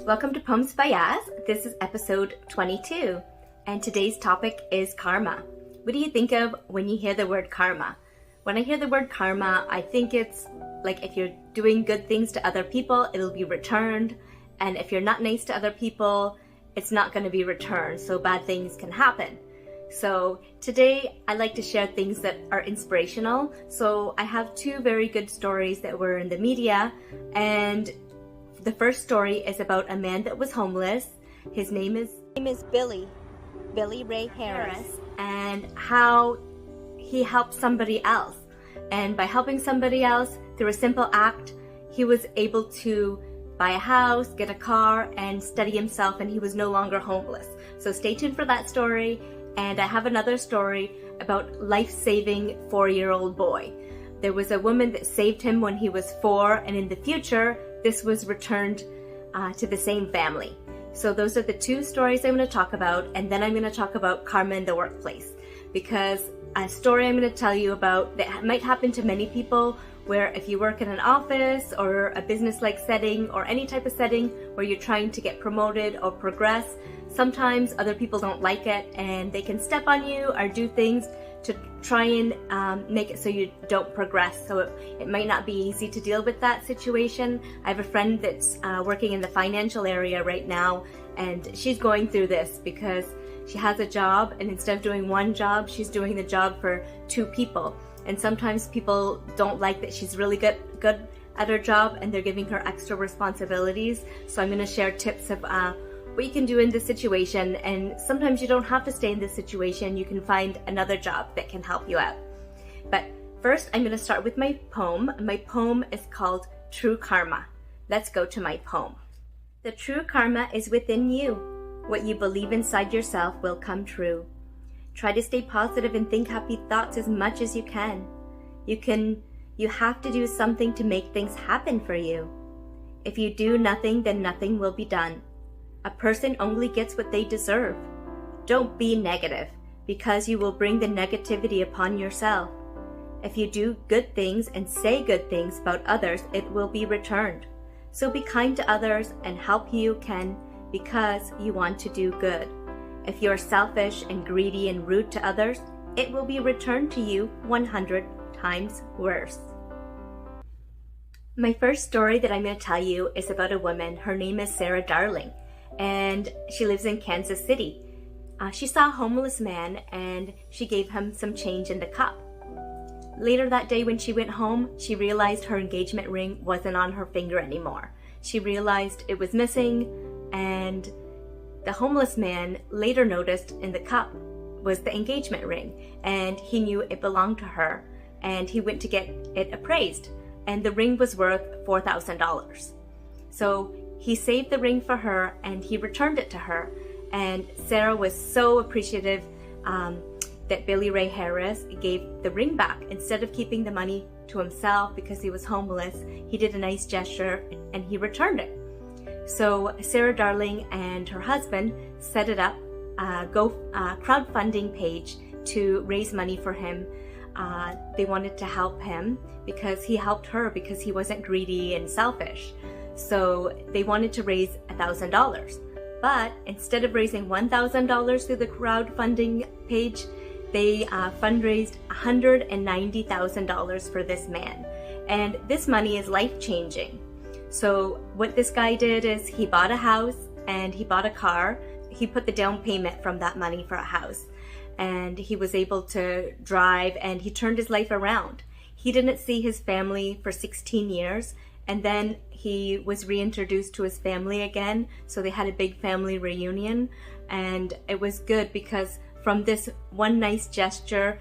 Welcome to Poems by Yas. This is episode 22, and today's topic is karma. What do you think of when you hear the word karma? When I hear the word karma, I think it's like if you're doing good things to other people, it'll be returned, and if you're not nice to other people, it's not going to be returned, so bad things can happen. So today I like to share things that are inspirational. So I have two very good stories that were in the media, and the first story is about a man that was homeless. His name is Billy Ray Harris, and how he helped somebody else. And by helping somebody else through a simple act, he was able to buy a house, get a car, and steady himself, and he was no longer homeless. So stay tuned for that story. And I have another story about life-saving 4-year-old boy. There was a woman that saved him when he was 4, and in the future, this was returned to the same family. So those are the two stories I'm going to talk about, and then I'm going to talk about karma in the workplace, because a story I'm going to tell you about that might happen to many people, where if you work in an office or a business-like setting or any type of setting where you're trying to get promoted or progress, sometimes other people don't like it and they can step on you or do things to try and make it so you don't progress. So it might not be easy to deal with that situation. I have a friend that's working in the financial area right now, and she's going through this because she has a job, and instead of doing one job, she's doing the job for 2 people. And sometimes people don't like that she's really good at her job, and they're giving her extra responsibilities. So I'm going to share tips of what you can do in this situation, and sometimes you don't have to stay in this situation. You can find another job that can help you out. But first, I'm going to start with my poem. My poem is called True Karma. Let's go to my poem. The true karma is within you. What you believe inside yourself will come true. Try to stay positive and think happy thoughts as much as you can. You have to do something to make things happen for you. If you do nothing, then nothing will be done. A person only gets what they deserve. Don't be negative, because you will bring the negativity upon yourself. If you do good things and say good things about others, it will be returned. So be kind to others and help you can, because you want to do good. If you're selfish and greedy and rude to others, it will be returned to you 100 times worse. My first story that I'm going to tell you is about a woman. Her name is Sarah Darling, and she lives in Kansas City. She saw a homeless man, and she gave him some change in the cup. Later that day when she went home, she realized her engagement ring wasn't on her finger anymore. She realized it was missing, and the homeless man later noticed in the cup was the engagement ring, and he knew it belonged to her, and he went to get it appraised, and the ring was worth $4,000. So he saved the ring for her, and he returned it to her, and Sarah was so appreciative that Billy Ray Harris gave the ring back. Instead of keeping the money to himself because he was homeless, he did a nice gesture and he returned it. So Sarah Darling and her husband set it up, crowdfunding page to raise money for him. They wanted to help him because he helped her because he wasn't greedy and selfish. So they wanted to raise $1,000. But instead of raising $1,000 through the crowdfunding page, they fundraised $190,000 for this man. And this money is life-changing. So what this guy did is he bought a house and he bought a car. He put the down payment from that money for a house, and he was able to drive, and he turned his life around. He didn't see his family for 16 years, and then he was reintroduced to his family again. So they had a big family reunion, and it was good because from this one nice gesture,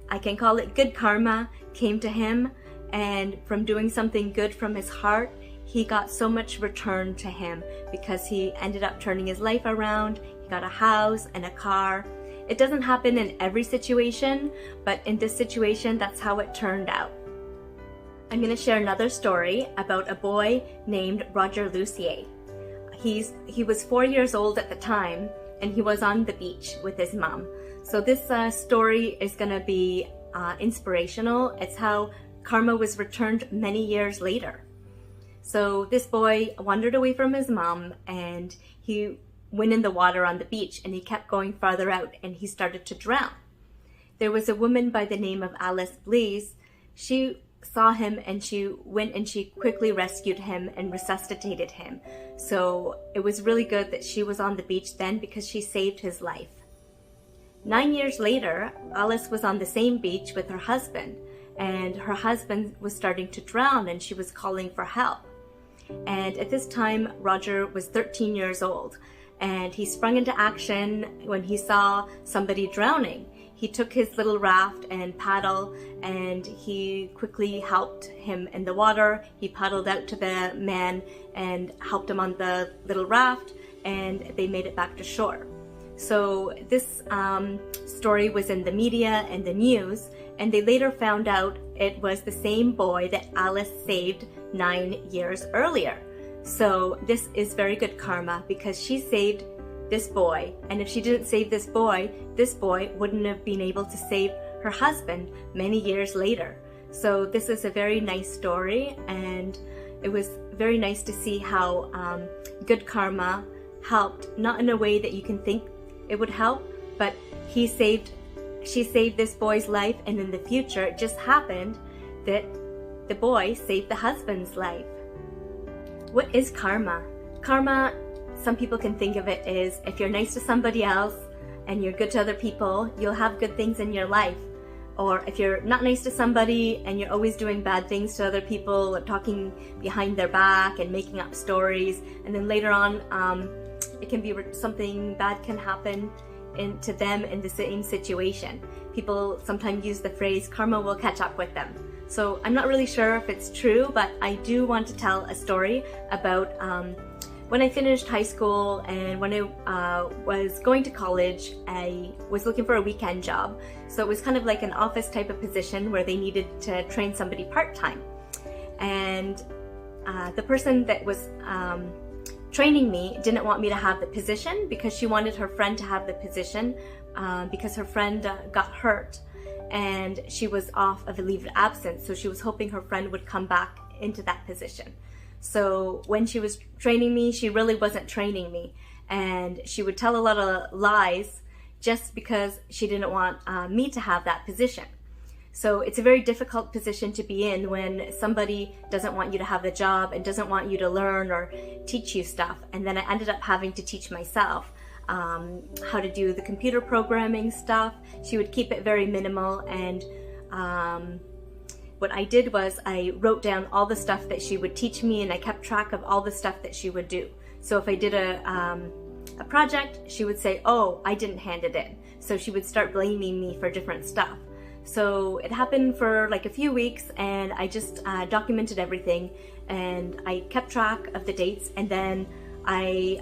I can call it good karma, came to him, and from doing something good from his heart, he got so much return to him because he ended up turning his life around. He got a house and a car. It doesn't happen in every situation, but in this situation, that's how it turned out. I'm going to share another story about a boy named Roger Lauser. He was 4 years old at the time, and he was on the beach with his mom. So this story is going to be inspirational. It's how karma was returned many years later. So this boy wandered away from his mom and he went in the water on the beach, and he kept going farther out and he started to drown. There was a woman by the name of Alice Blease. She saw him and she went and she quickly rescued him and resuscitated him. So it was really good that she was on the beach then, because she saved his life. 9 years later, Alice was on the same beach with her husband, and her husband was starting to drown and she was calling for help. And at this time, Roger was 13 years old, and he sprung into action when he saw somebody drowning. He took his little raft and paddle, and he quickly helped him in the water. He paddled out to the man and helped him on the little raft, and they made it back to shore. So this story was in the media and the news, and they later found out it was the same boy that Alice saved 9 years earlier. So this is very good karma, because she saved this boy, and if she didn't save this boy wouldn't have been able to save her husband many years later. So this is a very nice story, and it was very nice to see how good karma helped, not in a way that you can think it would help, but she saved this boy's life, and in the future it just happened that the boy saved the husband's life. What is karma? Karma, some people can think of it as, if you're nice to somebody else and you're good to other people, you'll have good things in your life. Or if you're not nice to somebody and you're always doing bad things to other people, or talking behind their back and making up stories, and then later on it can be something bad can happen to them in the same situation. People sometimes use the phrase, karma will catch up with them. So I'm not really sure if it's true, but I do want to tell a story about when I finished high school, and when I was going to college, I was looking for a weekend job. So it was kind of like an office type of position where they needed to train somebody part-time. And the person that was training me didn't want me to have the position, because she wanted her friend to have the position, because her friend got hurt and she was off of a leave of absence. So she was hoping her friend would come back into that position. So when she was training me, she really wasn't training me, and she would tell a lot of lies just because she didn't want me to have that position. So it's a very difficult position to be in when somebody doesn't want you to have the job and doesn't want you to learn or teach you stuff. And then I ended up having to teach myself how to do the computer programming stuff. She would keep it very minimal, and what I did was I wrote down all the stuff that she would teach me, and I kept track of all the stuff that she would do. So if I did a project, she would say, oh, I didn't hand it in. So she would start blaming me for different stuff. So it happened for like a few weeks, and I just documented everything, and I kept track of the dates, and then I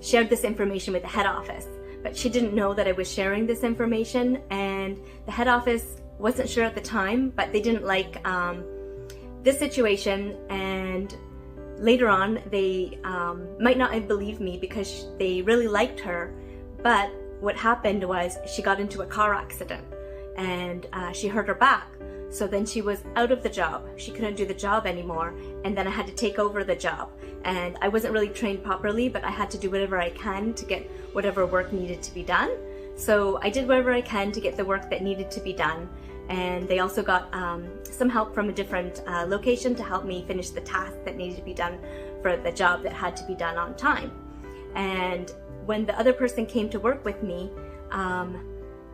shared this information with the head office. But she didn't know that I was sharing this information, and the head office wasn't sure at the time, but they didn't like this situation, and later on they might not have believed me because they really liked her. But what happened was she got into a car accident, and she hurt her back. So then she was out of the job. She couldn't do the job anymore, and then I had to take over the job. And I wasn't really trained properly, but I had to do whatever I can to get whatever work needed to be done. So I did whatever I can to get the work that needed to be done. And they also got some help from a different location to help me finish the task that needed to be done for the job that had to be done on time. And when the other person came to work with me,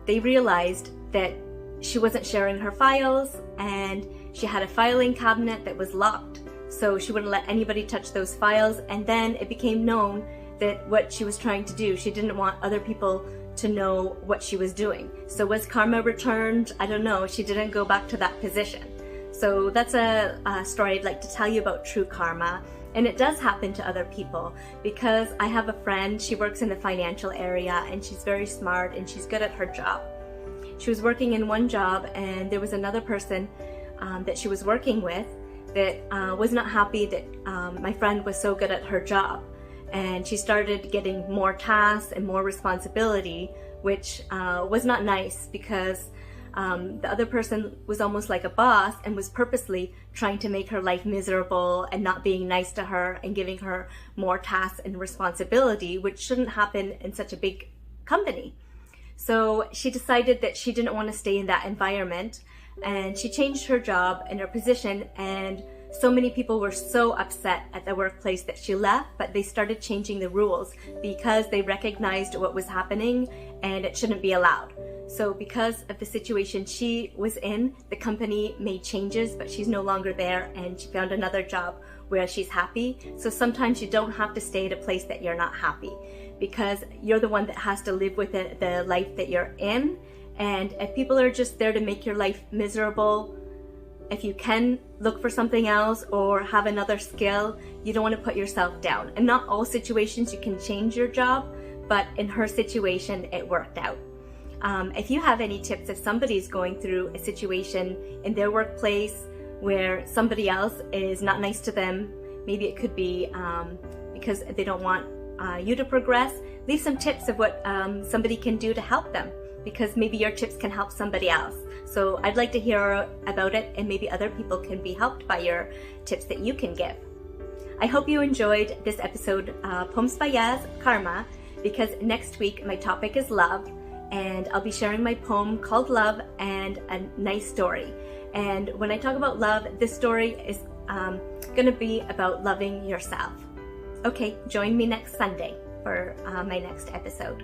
they realized that she wasn't sharing her files, and she had a filing cabinet that was locked. So she wouldn't let anybody touch those files. And then it became known that what she was trying to do, she didn't want other people to know what she was doing. So was karma returned? I don't know. She didn't go back to that position. So that's a story I'd like to tell you about true karma. And it does happen to other people, because I have a friend, she works in the financial area, and she's very smart and she's good at her job. She was working in one job, and there was another person that she was working with that was not happy that my friend was so good at her job. And she started getting more tasks and more responsibility, which was not nice, because The other person was almost like a boss and was purposely trying to make her life miserable and not being nice to her and giving her more tasks and responsibility, which shouldn't happen in such a big company. So she decided that she didn't want to stay in that environment, and she changed her job and her position, and so many people were so upset at the workplace that she left, but they started changing the rules because they recognized what was happening and it shouldn't be allowed. So because of the situation she was in, the company made changes, but she's no longer there, and she found another job where she's happy. So sometimes you don't have to stay at a place that you're not happy, because you're the one that has to live with the life that you're in. And if people are just there to make your life miserable, if you can look for something else or have another skill, you don't want to put yourself down. And not all situations you can change your job, but in her situation, it worked out. If you have any tips, if somebody's going through a situation in their workplace where somebody else is not nice to them, maybe it could be because they don't want you to progress, leave some tips of what somebody can do to help them, because maybe your tips can help somebody else. So I'd like to hear about it, and maybe other people can be helped by your tips that you can give. I hope you enjoyed this episode, Poems by Yas Karma, because next week my topic is love, and I'll be sharing my poem called Love and a nice story. And when I talk about love, this story is going to be about loving yourself. Okay, join me next Sunday for my next episode.